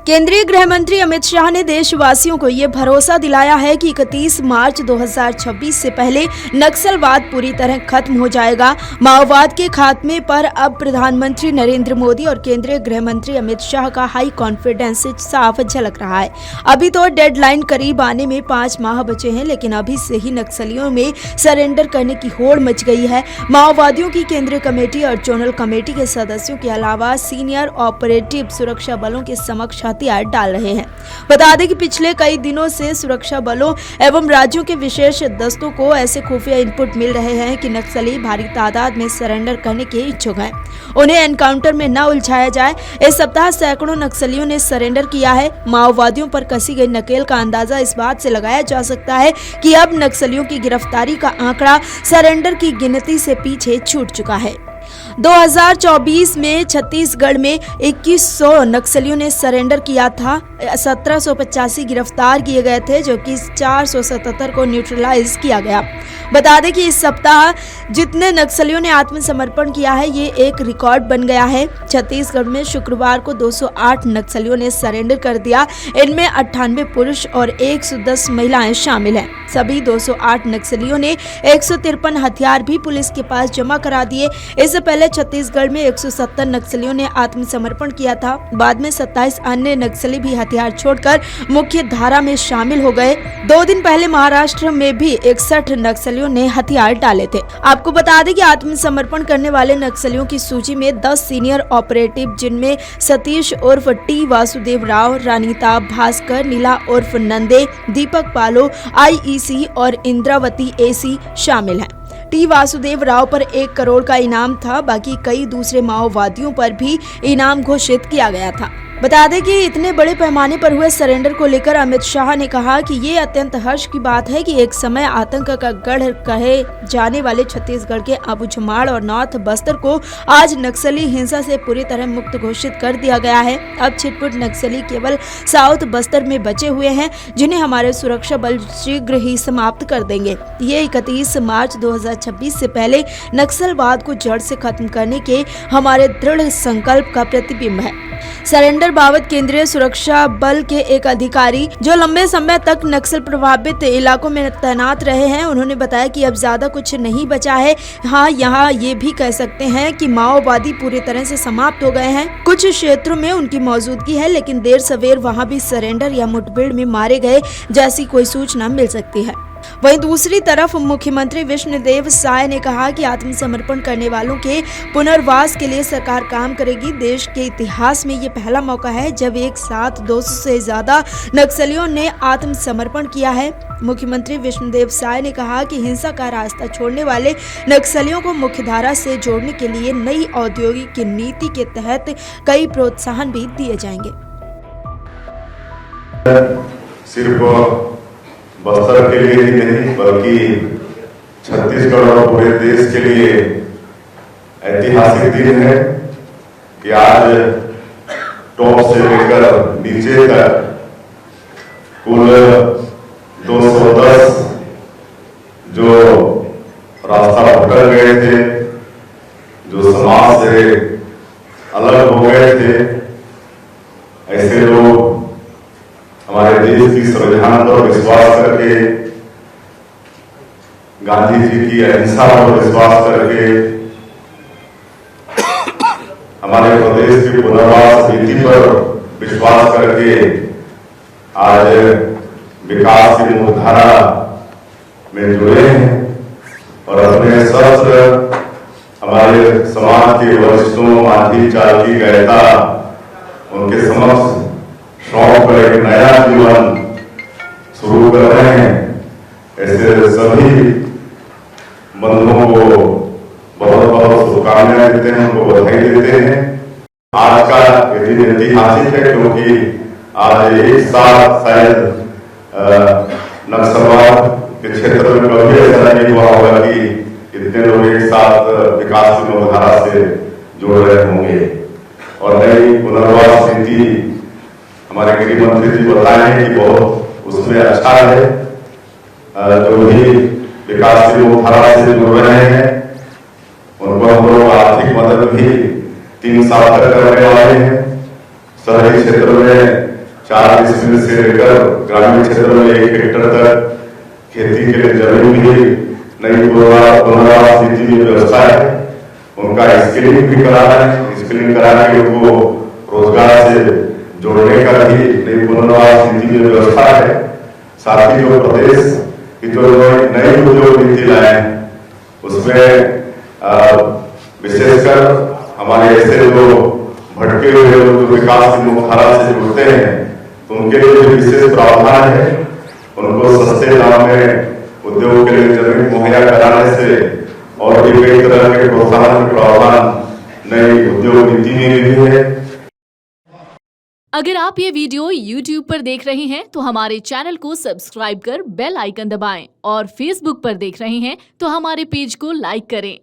केंद्रीय गृह मंत्री अमित शाह ने देशवासियों को ये भरोसा दिलाया है कि 31 मार्च 2026 से पहले नक्सलवाद पूरी तरह खत्म हो जाएगा। माओवाद के खात्मे पर अब प्रधानमंत्री नरेंद्र मोदी और केंद्रीय गृह मंत्री अमित शाह का हाई कॉन्फिडेंस साफ झलक रहा है। अभी तो डेडलाइन करीब आने में 5 माह बचे हैं, लेकिन अभी से ही नक्सलियों में सरेंडर करने की होड़ मच गई है। माओवादियों की केंद्रीय कमेटी और जोनल कमेटी के सदस्यों के अलावा सीनियर ऑपरेटिव सुरक्षा बलों के समक्ष हथियार डाल रहे हैं। बता दें कि पिछले कई दिनों से सुरक्षा बलों एवं राज्यों के विशेष दस्तों को ऐसे खुफिया इनपुट मिल रहे हैं कि नक्सली भारी तादाद में सरेंडर करने के इच्छुक हैं। उन्हें एनकाउंटर में न उलझाया जाए। इस सप्ताह सैकड़ों नक्सलियों ने सरेंडर किया है। माओवादियों पर कसी गई नकेल का अंदाजा इस बात से लगाया जा सकता है कि अब नक्सलियों की गिरफ्तारी का आंकड़ा सरेंडर की गिनती से पीछे छूट चुका है। 2024 में छत्तीसगढ़ में 2100 नक्सलियों ने सरेंडर किया था। 1785 गिरफ्तार किए गए थे, जो कि 477 को न्यूट्रलाइज किया गया। बता दें कि इस सप्ताह जितने नक्सलियों ने आत्मसमर्पण किया है, ये एक रिकॉर्ड बन गया है। छत्तीसगढ़ में शुक्रवार को 208 नक्सलियों ने सरेंडर कर दिया। इनमें 98 पुरुष और 110 महिलाएं शामिल हैं। सभी 208 नक्सलियों ने 153 हथियार भी पुलिस के पास जमा करा दिए। इससे पहले छत्तीसगढ़ में 170 नक्सलियों ने आत्मसमर्पण किया था। बाद में 27 अन्य नक्सली भी हथियार छोड़कर मुख्य धारा में शामिल हो गए। 2 दिन पहले महाराष्ट्र में भी 61 नक्सलियों ने हथियार डाले थे। आपको बता दें कि आत्मसमर्पण करने वाले नक्सलियों की सूची में 10 सीनियर ऑपरेटिव, जिनमें सतीश उर्फ टी वासुदेव राव, रानीता भास्कर, नीला उर्फ नंदे, दीपक पालो IEC और इंद्रावती AC शामिल हैं। टी वासुदेव राव पर 1 करोड़ का इनाम था। बाकी कई दूसरे माओवादियों पर भी इनाम घोषित किया गया था। बता दें कि इतने बड़े पैमाने पर हुए सरेंडर को लेकर अमित शाह ने कहा कि ये अत्यंत हर्ष की बात है कि एक समय आतंक का गढ़ कहे जाने वाले छत्तीसगढ़ के अबूझमाड़ और नॉर्थ बस्तर को आज नक्सली हिंसा से पूरी तरह मुक्त घोषित कर दिया गया है। अब छिटपुट नक्सली केवल साउथ बस्तर में बचे हुए हैं, जिन्हें हमारे सुरक्षा बल शीघ्र ही समाप्त कर देंगे। ये 31 मार्च 2026 से पहले नक्सलवाद को जड़ से खत्म करने के हमारे दृढ़ संकल्प का प्रतिबिंब है। सरेंडर बाबत केंद्रीय सुरक्षा बल के एक अधिकारी, जो लंबे समय तक नक्सल प्रभावित इलाकों में तैनात रहे हैं, उन्होंने बताया कि अब ज्यादा कुछ नहीं बचा है। हाँ, यहाँ ये भी कह सकते हैं कि माओवादी पूरी तरह से समाप्त हो गए हैं। कुछ क्षेत्रों में उनकी मौजूदगी है, लेकिन देर सवेर वहाँ भी सरेंडर या मुठभेड़ में मारे गए जैसी कोई सूचना मिल सकती है। वहीं दूसरी तरफ मुख्यमंत्री विष्णुदेव साय ने कहा कि आत्मसमर्पण करने वालों के पुनर्वास के लिए सरकार काम करेगी। देश के इतिहास में ये पहला मौका है जब एक साथ 200 से ज्यादा नक्सलियों ने आत्मसमर्पण किया है। मुख्यमंत्री विष्णुदेव साय ने कहा कि हिंसा का रास्ता छोड़ने वाले नक्सलियों को मुख्यधारा से जोड़ने के लिए नई औद्योगिक नीति के तहत कई प्रोत्साहन भी दिए जाएंगे। सिर्फ बस्तर के लिए ही नहीं, बल्कि छत्तीसगढ़ और पूरे देश के लिए ऐतिहासिक दिन है कि आज टॉप से लेकर नीचे तक कुल 210 जो रास्ता भटक गए थे, जो समाज से अलग हो गए थे, ऐसे लोग हमारे देश की संविधान पर विश्वास करके, गांधी जी की अहिंसा पर विश्वास करके, हमारे प्रदेश की पुनर्वास नीति पर विश्वास करके आज विकास की मुख्यधारा में जुड़े हैं और अपने शस्त्र हमारे समाज के वरिष्ठों, मांझी चालकी गहता, उनके समक्ष शौक पर एक नया जीवन शुरू कर रहे हैं। ऐसे सभी बंधुओं को बहुत बहुत शुभकामनाएं देते हैं, उनको बधाई देते हैं। आज का दिन ऐतिहासिक है, क्योंकि आज एक साथ शायद नक्सलवाद के क्षेत्र में कभी ऐसा नहीं हुआ होगा कि इतने लोग एक साथ विकास की मुख्यधारा से जुड़ रहे होंगे। और नई पुनर्वास नीति हमारे गृह मंत्री जी बताए हैं कि बहुत उसमें अच्छा है। जो भी विकास की मुख्यधारा से जुड़ रहे हैं, उनको हम लोग आर्थिक मदद भी 3 साल तक करने वाले हैं। शहरी क्षेत्र में 4 डिसमिल से लेकर ग्रामीण क्षेत्र में 1 हेक्टेयर तक खेती के लिए जमीन भी नई पुनर्वास नीति में व्यवस्था है। उनका स्किलिंग भी करा रहे हैं, स्किलिंग करा के उनको रोजगार से जोड़ने का भी नई पुनर्वास नीति में व्यवस्था है। साथ ही जो प्रदेश की जो नई उद्योग नीति लाए हैं उसमें विशेषकर हमारे ऐसे जो भटके हुए लोग जो विकास की मुख्यधारा से जुड़ते हैं तो उनके लिए जो विशेष प्रावधान है, उनको सस्ते दाम में उद्योग के लिए जमीन मुहैया कराने से और भी कई तरह के प्रोत्साहन के प्रावधान नई उद्योग नीति में भी है। अगर आप ये वीडियो YouTube पर देख रहे हैं तो हमारे चैनल को सब्सक्राइब कर बेल आइकन दबाएं और Facebook पर देख रहे हैं तो हमारे पेज को लाइक करें।